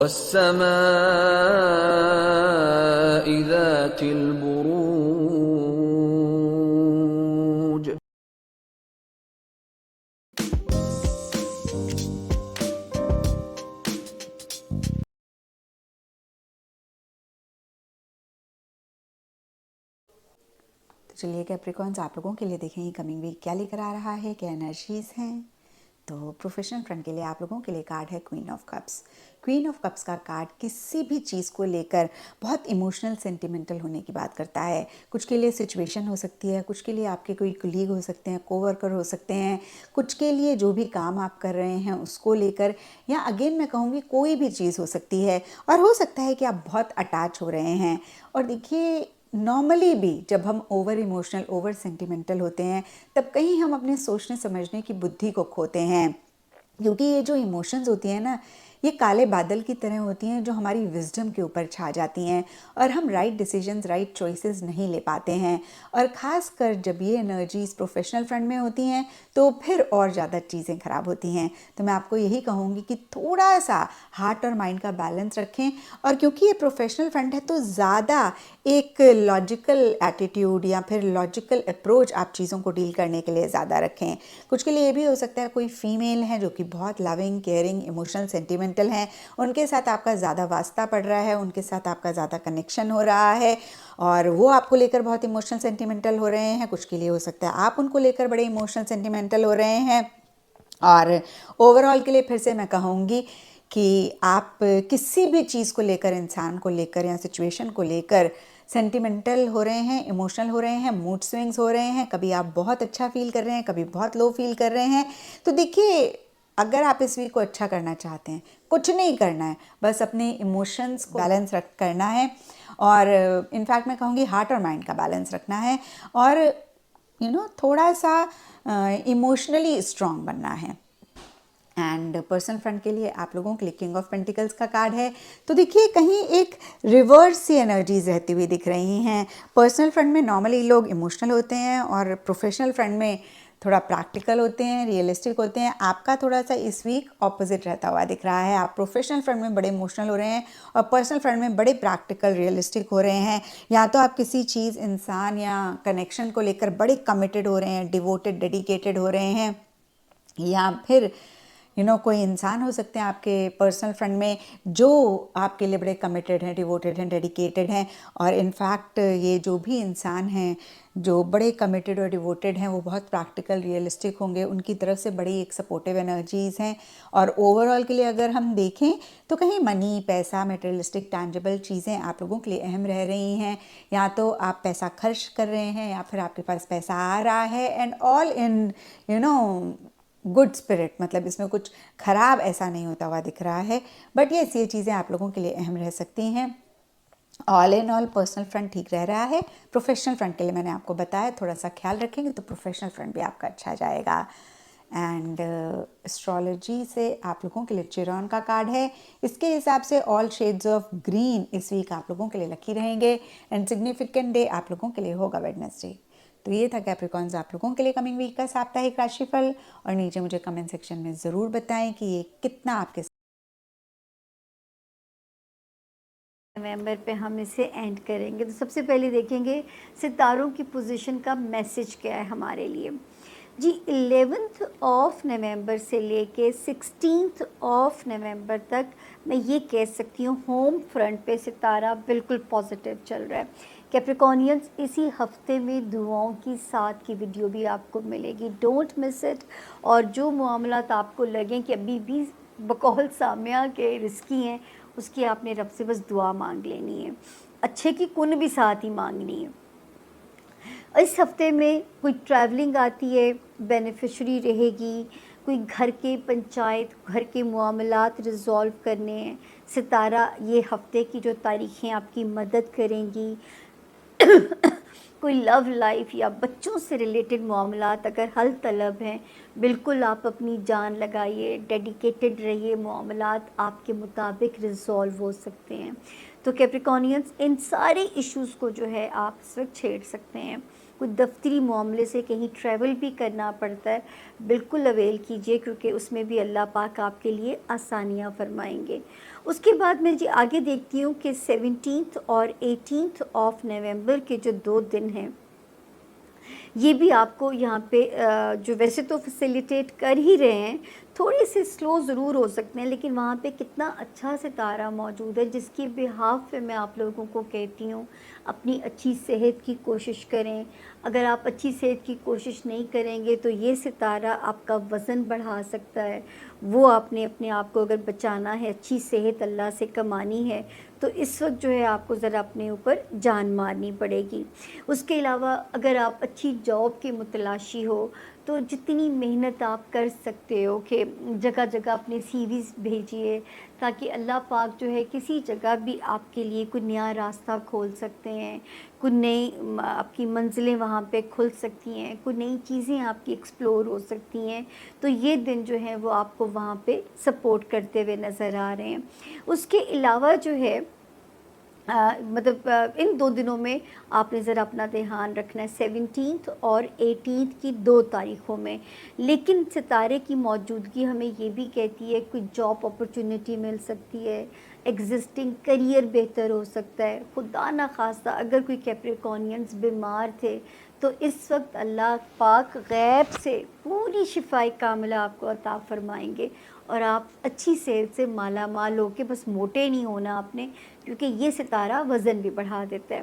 والسماء ذات البروج. تو چلیے کیپریکونس آپ لوگوں کے لیے دیکھیں گے کمنگ ویک کیا لے کر آ رہا ہے، کیا انرجیز ہیں. تو پروفیشنل فرنٹ کے لیے آپ لوگوں کے لیے کارڈ ہے queen of cups. Queen of cups کا کارڈ کسی بھی چیز کو لے کر بہت ایموشنل سینٹیمنٹل ہونے کی بات کرتا ہے. کچھ کے لیے سچویشن ہو سکتی ہے، کچھ کے لیے آپ کے کوئی کلیگ ہو سکتے ہیں، کو ورکر ہو سکتے ہیں، کچھ کے لیے جو بھی کام آپ کر رہے ہیں اس کو لے کر، یا اگین میں کہوں گی کوئی بھی چیز ہو سکتی ہے. اور ہو سکتا ہے کہ آپ بہت اٹیچ ہو رہے ہیں. اور دیکھیے نارملی بھی جب ہم اوور ایموشنل اوور سینٹیمنٹل ہوتے ہیں تب کہیں ہم اپنے سوچنے سمجھنے کی بدھی کو کھوتے ہیں، کیونکہ یہ جو ایموشنز ہوتی ہیں نا یہ کالے بادل کی طرح ہوتی ہیں جو ہماری وزڈم کے اوپر چھا جاتی ہیں اور ہم رائٹ ڈیسیجنز رائٹ چوائسیز نہیں لے پاتے ہیں. اور خاص کر جب یہ انرجیز پروفیشنل فرنٹ میں ہوتی ہیں تو پھر اور زیادہ چیزیں خراب ہوتی ہیں. تو میں آپ کو یہی کہوں گی کہ تھوڑا سا ہارٹ اور مائنڈ کا بیلنس رکھیں. اور کیونکہ یہ پروفیشنل فرنٹ ہے تو زیادہ ایک لاجیکل ایٹیٹیوڈ یا پھر لاجیکل اپروچ آپ چیزوں کو ڈیل کرنے کے لیے زیادہ رکھیں. کچھ کے لیے یہ بھی ہو سکتا ہے کوئی فیمیل ہے جو کہ بہت لونگ کیئرنگ ایموشنل سینٹیمنٹل ہیں، ان کے ساتھ آپ کا زیادہ واسطہ پڑ رہا ہے، ان کے ساتھ آپ کا زیادہ کنیکشن ہو رہا ہے اور وہ آپ کو لے کر بہت ایموشنل سینٹیمنٹل ہو رہے ہیں. کچھ کے لیے ہو سکتا ہے آپ ان کو لے کر بڑے ایموشنل سینٹیمنٹل ہو رہے ہیں. اور اوور آل کے لیے پھر سے میں کہوں گی کہ آپ کسی بھی چیز کو لے کر، انسان کو لے کر یا سچویشن کو لے کر سینٹیمنٹل ہو رہے ہیں، ایموشنل ہو رہے ہیں، موڈ سوئنگز ہو رہے ہیں، کبھی آپ بہت اچھا فیل کر رہے ہیں، کبھی بہت لو فیل کر رہے ہیں. تو دیکھیے اگر آپ اس ویک کو اچھا کرنا چاہتے ہیں کچھ نہیں کرنا ہے، بس اپنے ایموشنز کو بیلنس کرنا ہے. اور انفیکٹ میں کہوں گی ہارٹ اور مائنڈ کا بیلنس رکھنا ہے اور تھوڑا سا ایموشنلی اسٹرانگ بننا ہے. اینڈ پرسنل فرنٹ کے لیے آپ لوگوں کے لیے کنگ آف پینٹیکلز کا کارڈ ہے. تو دیکھیے کہیں ایک ریورس سی انرجیز رہتی ہوئی دکھ رہی ہیں. پرسنل فرنٹ میں نارملی لوگ ایموشنل ہوتے ہیں اور پروفیشنل فرنٹ میں تھوڑا پریکٹیکل ہوتے ہیں، ریئلسٹک ہوتے ہیں. آپ کا تھوڑا سا اس ویک اپوزٹ رہتا ہوا دکھ رہا ہے. آپ پروفیشنل فرنٹ میں بڑے ایموشنل ہو رہے ہیں اور پرسنل فرنٹ میں بڑے پریکٹیکل ریئلسٹک ہو رہے ہیں. یا تو آپ کسی چیز، انسان یا کنیکشن کو لے کر بڑے کمیٹڈ ہو رہے ہیں، ڈیووٹڈ ڈیڈیکیٹڈ ہو رہے ہیں. یا پھر کوئی انسان ہو سکتے ہیں آپ کے پرسنل فرنٹ میں جو آپ کے لیے بڑے کمیٹڈ ہیں، ڈیووٹڈ ہیں، ڈیڈیکیٹڈ ہیں. اور انفیکٹ یہ جو بھی انسان ہیں جو بڑے کمیٹڈ اور ڈیووٹڈ ہیں وہ بہت پریکٹیکل ریئلسٹک ہوں گے. ان کی طرف سے بڑی ایک سپورٹیو انرجیز ہیں. اور اوور آل کے لیے اگر ہم دیکھیں تو کہیں منی، پیسہ، میٹریلسٹک ٹینجیبل چیزیں آپ لوگوں کے لیے اہم رہ رہی ہیں. یا تو آپ پیسہ خرچ کر رہے ہیں یا پھر آپ کے پاس پیسہ آ رہا ہے. And all in good spirit, مطلب اس میں کچھ خراب ایسا نہیں ہوتا ہوا دکھ رہا ہے. بٹ یس یہ چیزیں آپ لوگوں کے لیے اہم رہ سکتی ہیں. آل ان آل پرسنل فرنٹ ٹھیک رہ رہا ہے. پروفیشنل فرنٹ کے لیے میں نے آپ کو بتایا تھوڑا سا خیال رکھیں گے تو پروفیشنل فرنٹ بھی آپ کا اچھا جائے گا. اینڈ اسٹرالوجی سے آپ لوگوں کے لیے چیرون کا کارڈ ہے. اس کے حساب سے آل شیڈز آف گرین اس ویک آپ لوگوں کے لیے لکی رہیں گے. اینڈ سگنیفیکنٹ ڈے آپ لوگوں کے لیے ہوگا ویڈنسڈے. تو یہ تھا کیپریکونز آپ لوگوں کے لیے کمنگ ویک کا ساپتاہک راشی فل. اور نیچے مجھے کمنٹ سیکشن میں ضرور بتائیں کہ یہ کتنا آپ کے نومبر پہ ہم اسے اینڈ کریں گے. تو سب سے پہلے دیکھیں گے ستاروں کی پوزیشن کا میسج کیا ہے ہمارے لیے. جی 11 نومبر سے لے کے 16 نومبر تک میں یہ کہہ سکتی ہوں ہوم فرنٹ پہ ستارہ بالکل پازیٹیو چل رہا ہے. کیپریکونینز اسی ہفتے میں دعاؤں کی ساتھ کی ویڈیو بھی آپ کو ملے گی، ڈونٹ مس اٹ. اور جو معاملات آپ کو لگیں کہ ابھی بھی بقول سامیہ کے رسکی ہیں، اس کی آپ نے رب سے بس دعا مانگ لینی ہے، اچھے کی کن بھی ساتھ ہی مانگنی ہے. اس ہفتے میں کوئی ٹریولنگ آتی ہے، بینیفیشری رہے گی، کوئی گھر کے پنچایت، گھر کے معاملات ریزالو کرنے ہیں. ستارہ یہ ہفتے کی جو تاریخیں آپ کی مدد کریں گی. کوئی لو لائف یا بچوں سے ریلیٹڈ معاملات اگر حل طلب ہیں، بالکل آپ اپنی جان لگائیے، ڈیڈیکیٹڈ رہیے، معاملات آپ کے مطابق ریزالو ہو سکتے ہیں. تو کیپریکونینز ان سارے ایشوز کو جو ہے آپ اس وقت چھیڑ سکتے ہیں. کوئی دفتری معاملے سے کہیں ٹریول بھی کرنا پڑتا ہے، بالکل اویل کیجئے، کیونکہ اس میں بھی اللہ پاک آپ کے لیے آسانیاں فرمائیں گے۔ اس کے بعد میں آگے دیکھتی ہوں کہ 17 اور 18 آف نومبر کے جو 2 دن ہیں، یہ بھی آپ کو یہاں پہ جو ویسے تو فیسیلیٹیٹ کر ہی رہے ہیں، تھوڑے سے سلو ضرور ہو سکتے ہیں، لیکن وہاں پہ کتنا اچھا ستارہ موجود ہے، جس کی بہاف پہ میں آپ لوگوں کو کہتی ہوں اپنی اچھی صحت کی کوشش کریں۔ اگر آپ اچھی صحت کی کوشش نہیں کریں گے تو یہ ستارہ آپ کا وزن بڑھا سکتا ہے۔ وہ آپ نے اپنے آپ کو اگر بچانا ہے، اچھی صحت اللہ سے کمانی ہے، تو اس وقت جو ہے آپ کو ذرا اپنے اوپر جان مارنی پڑے گی۔ اس کے علاوہ اگر آپ اچھی جاب کے متلاشی ہو تو جتنی محنت آپ کر سکتے ہو کہ جگہ جگہ اپنے سی ویز بھیجیے، تاکہ اللہ پاک جو ہے کسی جگہ بھی آپ کے لیے کوئی نیا راستہ کھول سکتے ہیں، کوئی نئی آپ کی منزلیں وہاں پہ کھل سکتی ہیں، کوئی نئی چیزیں آپ کی ایکسپلور ہو سکتی ہیں، تو یہ دن جو ہیں وہ آپ کو وہاں پہ سپورٹ کرتے ہوئے نظر آ رہے ہیں۔ اس کے علاوہ جو ہے مطلب ان 2 دنوں میں آپ نے ذرا اپنا دھیان رکھنا ہے، 17 اور 18 کی 2 تاریخوں میں۔ لیکن ستارے کی موجودگی ہمیں یہ بھی کہتی ہے کوئی جاب اپرچونٹی مل سکتی ہے، ایگزسٹنگ کریئر بہتر ہو سکتا ہے۔ خدا نخواستہ اگر کوئی کیپریکونینز بیمار تھے تو اس وقت اللہ پاک غیب سے پوری شفائے کاملہ آپ کو عطا فرمائیں گے، اور آپ اچھی صحت سے مالا مال ہو کے، بس موٹے نہیں ہونا آپ نے، کیونکہ یہ ستارہ وزن بھی بڑھا دیتا ہے۔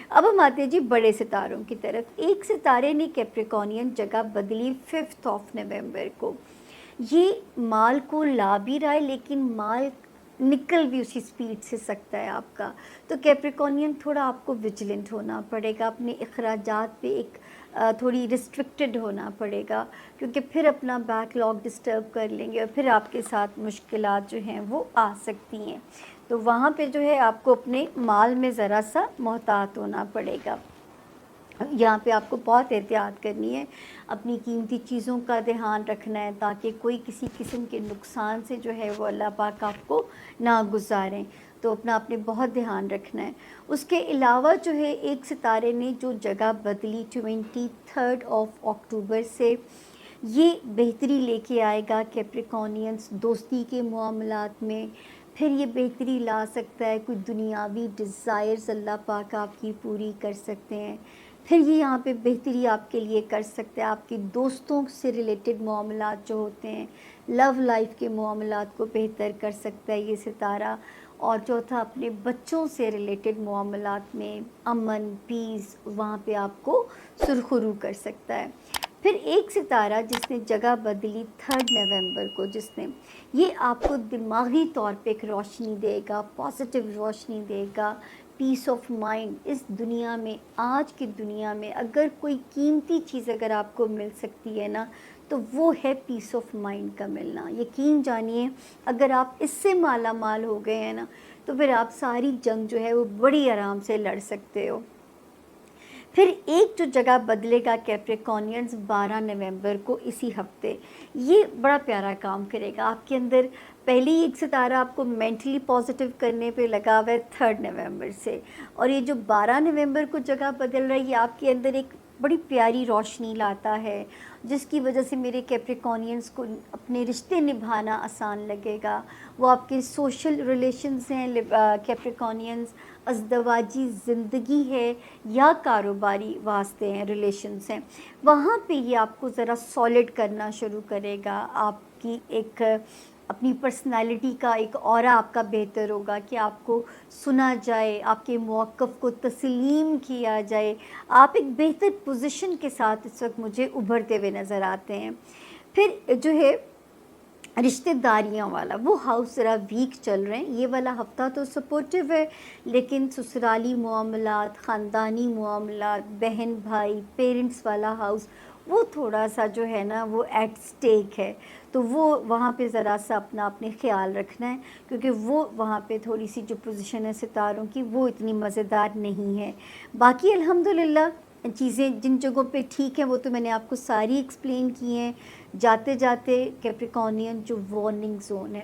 اب ہم آتے ہیں جی بڑے ستاروں کی طرف۔ ایک ستارے نے کیپریکونین جگہ بدلی 5 آف نومبر کو۔ یہ مال کو لا بھی رہا ہے، لیکن مال نکل بھی اسی سپیڈ سے سکتا ہے آپ کا، تو کیپریکونین تھوڑا آپ کو ویجیلنٹ ہونا پڑے گا، اپنے اخراجات پہ ایک تھوڑی ریسٹرکٹڈ ہونا پڑے گا، کیونکہ پھر اپنا بیک لاگ ڈسٹرب کر لیں گے اور پھر آپ کے ساتھ مشکلات جو ہیں وہ آ سکتی ہیں، تو وہاں پہ جو ہے آپ کو اپنے مال میں ذرا سا محتاط ہونا پڑے گا۔ یہاں پہ آپ کو بہت احتیاط کرنی ہے، اپنی قیمتی چیزوں کا دھیان رکھنا ہے، تاکہ کوئی کسی قسم کے نقصان سے جو ہے وہ اللہ پاک آپ کو نہ گزاریں، تو اپنے بہت دھیان رکھنا ہے۔ اس کے علاوہ جو ہے ایک ستارے نے جو جگہ بدلی 23 آف اکتوبر سے، یہ بہتری لے کے آئے گا کیپریکونینز دوستی کے معاملات میں، پھر یہ بہتری لا سکتا ہے، کوئی دنیاوی ڈیزائرز اللہ پاک آپ کی پوری کر سکتے ہیں، پھر یہ یہاں پہ بہتری آپ کے لیے کر سکتا ہے، آپ کے دوستوں سے ریلیٹڈ معاملات جو ہوتے ہیں، لو لائف کے معاملات کو بہتر کر سکتا ہے یہ ستارہ، اور چوتھا اپنے بچوں سے ریلیٹڈ معاملات میں امن پیس وہاں پہ آپ کو سرخرو کر سکتا ہے۔ پھر ایک ستارہ جس نے جگہ بدلی 3 نومبر کو، جس نے یہ آپ کو دماغی طور پہ ایک روشنی دے گا، پازیٹیو روشنی دے گا، پیس آف مائنڈ۔ اس دنیا میں، آج کی دنیا میں اگر کوئی قیمتی چیز اگر آپ کو مل سکتی ہے نا، تو وہ ہے پیس آف مائنڈ کا ملنا۔ یقین جانیے اگر آپ اس سے مالا مال ہو گئے ہیں نا، تو پھر آپ ساری جنگ جو ہے وہ بڑی آرام سے لڑ سکتے ہو۔ پھر ایک جو جگہ بدلے گا کیپریکونینز 12 نومبر کو، اسی ہفتے، یہ بڑا پیارا کام کرے گا آپ کے اندر۔ پہلے ہی ایک ستارہ آپ کو مینٹلی پازیٹیو کرنے پہ لگا ہوا ہے 3 نومبر سے، اور یہ جو 12 نومبر کو جگہ بدل رہا ہے، یہ آپ کے اندر ایک بڑی پیاری روشنی لاتا ہے، جس کی وجہ سے میرے کیپریکونینز کو اپنے رشتے نبھانا آسان لگے گا۔ وہ آپ کے سوشل ریلیشنز ہیں کیپریکونینز، ازدواجی زندگی ہے یا کاروباری واسطے ہیں، ریلیشنز ہیں، وہاں پہ یہ آپ کو ذرا سالڈ کرنا شروع کرے گا۔ آپ کی ایک اپنی پرسنالٹی کا ایک اورا آپ کا بہتر ہوگا کہ آپ کو سنا جائے، آپ کے موقف کو تسلیم کیا جائے، آپ ایک بہتر پوزیشن کے ساتھ اس وقت مجھے ابھرتے ہوئے نظر آتے ہیں۔ پھر جو ہے رشتہ داریاں والا وہ ہاؤس ذرا ویک چل رہے ہیں، یہ والا ہفتہ تو سپورٹیو ہے، لیکن سسرالی معاملات، خاندانی معاملات، بہن بھائی، پیرنٹس والا ہاؤس، وہ تھوڑا سا جو ہے نا وہ ایٹ سٹیک ہے، تو وہ وہاں پہ ذرا سا اپنے خیال رکھنا ہے، کیونکہ وہ وہاں پہ تھوڑی سی جو پوزیشن ہے ستاروں کی وہ اتنی مزیدار نہیں ہے۔ باقی الحمدللہ چیزیں جن جگہوں پہ ٹھیک ہیں وہ تو میں نے آپ کو ساری ایکسپلین کی ہیں۔ جاتے جاتے کیپریکونین جو وارننگ زون ہے،